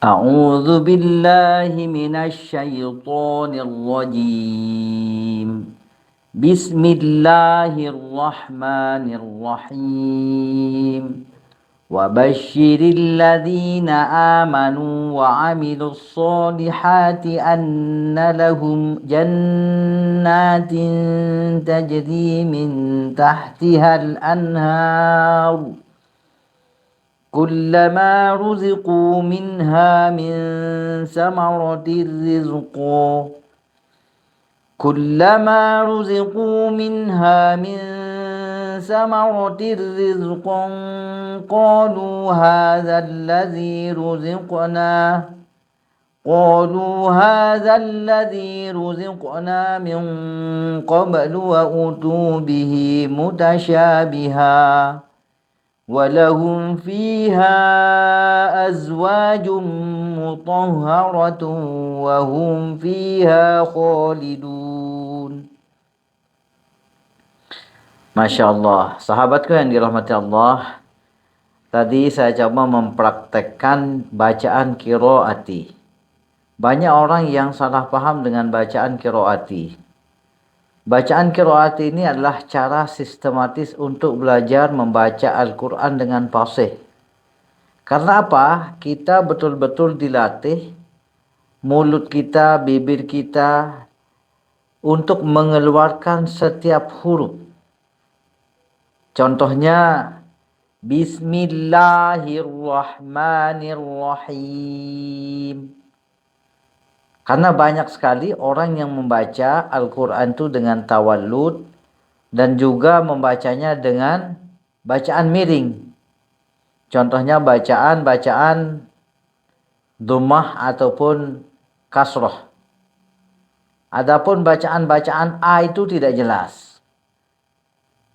أعوذ بالله من الشيطان الرجيم. بسم الله الرحمن الرحيم. وبشر الذين آمنوا وعملوا الصالحات أن لهم جنات تجري من تحتها الأنهار كلما رزقوا منها من ثمرة رزقا كلما رزقوا منها من ثمرة رزقا قالوا هذا الذي رزقنا من قبل وأتوا به متشابها ولهم فيها أزواج مطهرة وهم فيها خالدون. Masya Allah, sahabatku yang dirahmati Allah, tadi saya coba mempraktekkan bacaan qiraati. Banyak orang yang salah paham dengan bacaan qiraati. Bacaan qiraati ini adalah cara sistematis untuk belajar membaca Al-Quran dengan fasih. Karena apa? Kita betul-betul dilatih mulut kita, bibir kita untuk mengeluarkan setiap huruf. Contohnya Bismillahirrahmanirrahim. Karena banyak sekali orang yang membaca Al-Quran itu dengan tawallud dan juga membacanya dengan bacaan miring. Contohnya bacaan dhammah ataupun kasrah. Adapun bacaan-bacaan A itu tidak jelas.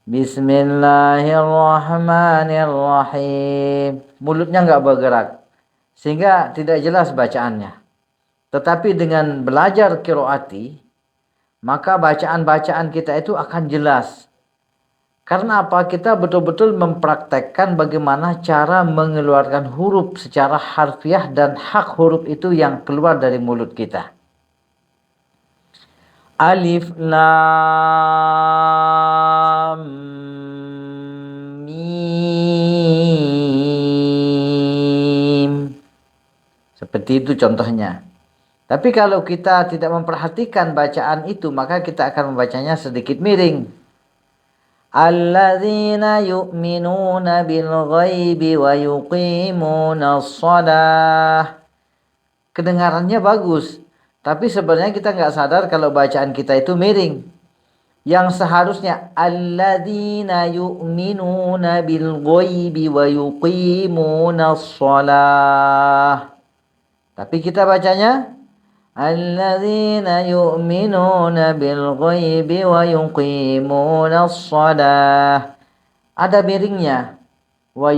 Bismillahirrahmanirrahim. Mulutnya nggak bergerak, sehingga tidak jelas bacaannya. Tetapi dengan belajar qiraati, maka bacaan-bacaan kita itu akan jelas. Karena apa? Kita betul-betul mempraktekkan bagaimana cara mengeluarkan huruf secara harfiah dan hak huruf itu yang keluar dari mulut kita. Alif Lam Mim. Seperti itu contohnya. Tapi kalau kita tidak memperhatikan bacaan itu, maka kita akan membacanya sedikit miring. Alladzina yu'minuna bil ghaibi wa yuqimuna shalah. Kedengarannya bagus, tapi sebenarnya kita nggak sadar kalau bacaan kita itu miring. Yang seharusnya alladzina yu'minuna bil ghaibi wa yuqimuna shalah. Tapi kita bacanya alladzina yu'minuna bil ghaibi wa yuqimuna shalah. Ada miringnya. Wa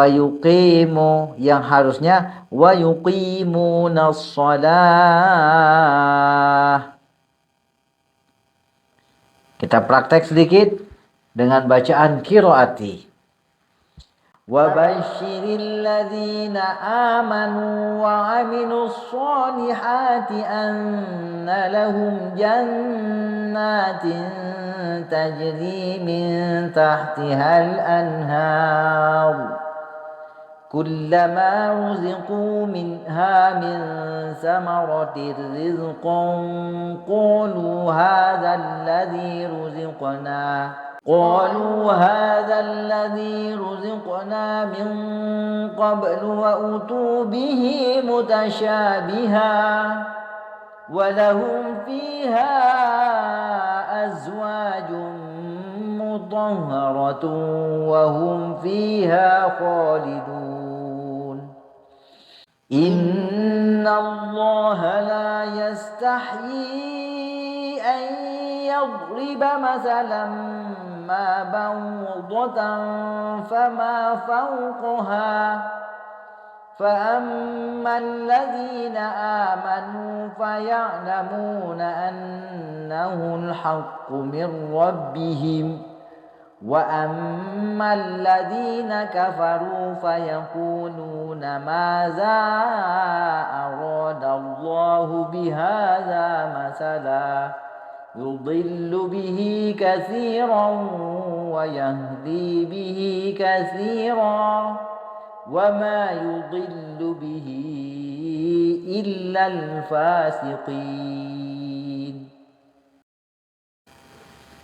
yuqimu yang harusnya wa yuqimuna shalah. Kita praktek sedikit dengan bacaan qiraati. وَبَشِّرِ الَّذِينَ آمَنُوا وَعَمِلُوا الصَّالِحَاتِ أَنَّ لَهُمْ جَنَّاتٍ تَجْرِي مِنْ تَحْتِهَا الْأَنْهَارُ كُلَّمَا رُزِقُوا مِنْهَا مِنْ ثَمَرَةٍ رِزْقًا قَالُوا هَذَا الذي رزقنا من قبل وأتوا به متشابها ولهم فيها أزواج مطهرة وهم فيها خالدون إن الله لا يستحيي أن يضرب مثلا ما بعوضة فما فوقها فأما الذين آمنوا فيعلمون أنه الحق من ربهم وأما الذين كفروا فيقولون ماذا أراد الله بهذا مثلا يضل به كثيرا ويهدي به كثيرا وما يضل به إلا الفاسقين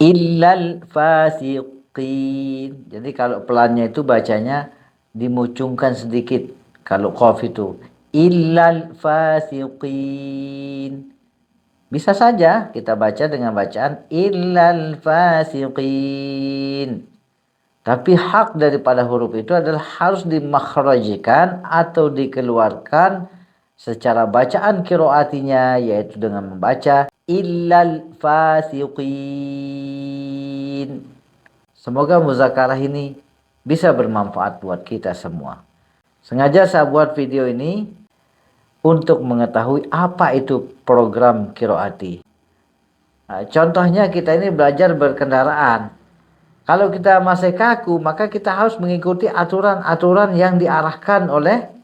illal fasiqin. Jadi kalau pelannya itu bacanya dimucungkan sedikit. Kalau qaf itu illal fasiqin. Bisa saja kita baca dengan bacaan illal fasiqin. Tapi hak daripada huruf itu adalah harus dimakhrajkan atau dikeluarkan secara bacaan qiraatinya, yaitu dengan membaca illal fasiqin. Semoga muzakarah ini bisa bermanfaat buat kita semua. Sengaja saya buat video ini untuk mengetahui apa itu program qiraati. Nah, contohnya kita ini belajar berkendaraan. Kalau kita masih kaku, maka kita harus mengikuti aturan-aturan yang diarahkan oleh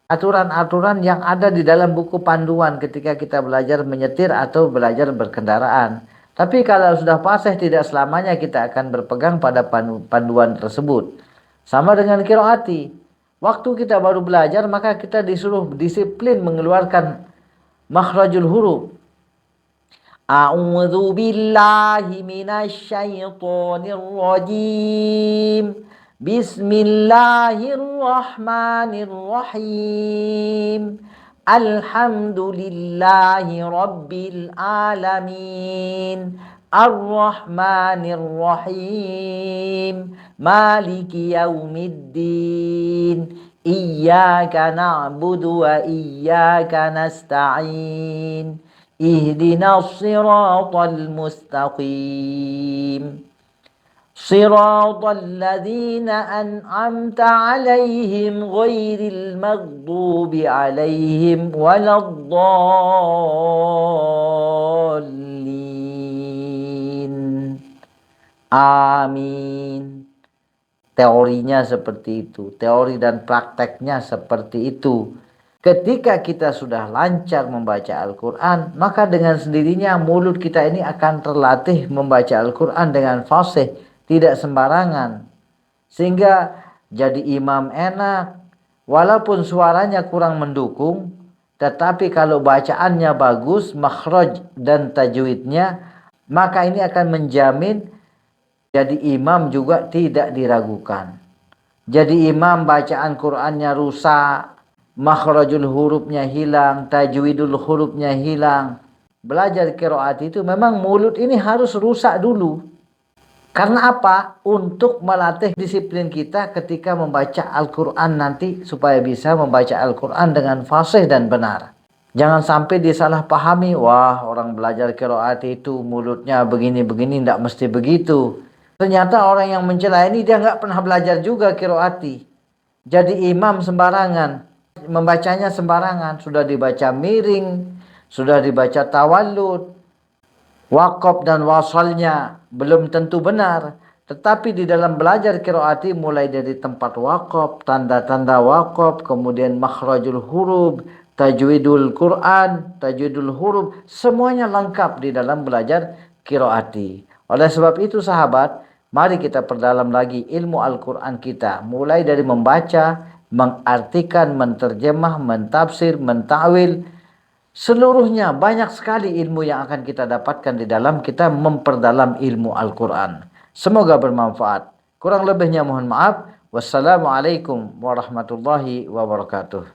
aturan-aturan yang ada di dalam buku panduan ketika kita belajar menyetir atau belajar berkendaraan. Tapi kalau sudah fasih, tidak selamanya kita akan berpegang pada panduan tersebut. Sama dengan qiraati. Waktu kita baru belajar, maka kita disuruh disiplin mengeluarkan makhrajul huruf. A'udzu billahi minasy syaithanir rajim. Bismillahirrahmanirrahim. Alhamdulillahi rabbil alamin. Ar-Rahmanir-Rahim. Maliki yaumiddin. Iyyaka na'budu wa iyyaka nasta'in. Ihdinas siratal mustaqim. Siratal ladzina an'amta 'alaihim ghairil maghdubi 'alaihim waladdallin. Amin. Teorinya seperti itu, teori dan prakteknya seperti itu. Ketika kita sudah lancar membaca Al-Quran, maka dengan sendirinya mulut kita ini akan terlatih membaca Al-Quran dengan fasih, tidak sembarangan. Sehingga jadi imam enak, walaupun suaranya kurang mendukung, tetapi kalau bacaannya bagus, makhraj dan tajwidnya, maka ini akan menjamin jadi imam juga tidak diragukan. Jadi imam bacaan Qur'annya rusak, makhrajul hurufnya hilang, tajwidul hurufnya hilang. Belajar qiraat itu memang mulut ini harus rusak dulu. Karena apa? Untuk melatih disiplin kita ketika membaca Al-Quran nanti, supaya bisa membaca Al-Quran dengan fasih dan benar. Jangan sampai disalahpahami, wah orang belajar qiraat itu mulutnya begini-begini, tidak mesti begitu. Ternyata orang yang mencela ini dia nggak pernah belajar juga qiraati. Jadi imam sembarangan, membacanya sembarangan, sudah dibaca miring, sudah dibaca tawallud, waqaf dan wasalnya belum tentu benar. Tetapi di dalam belajar qiraati mulai dari tempat waqaf, tanda-tanda waqaf, kemudian makhrajul huruf, tajwidul Quran, tajwidul huruf, semuanya lengkap di dalam belajar qiraati. Oleh sebab itu sahabat, mari kita perdalam lagi ilmu Al-Quran kita, mulai dari membaca, mengartikan, menterjemah, mentafsir, mentawil, seluruhnya banyak sekali ilmu yang akan kita dapatkan di dalam kita memperdalam ilmu Al-Quran. Semoga bermanfaat. Kurang lebihnya mohon maaf. Wassalamualaikum warahmatullahi wabarakatuh.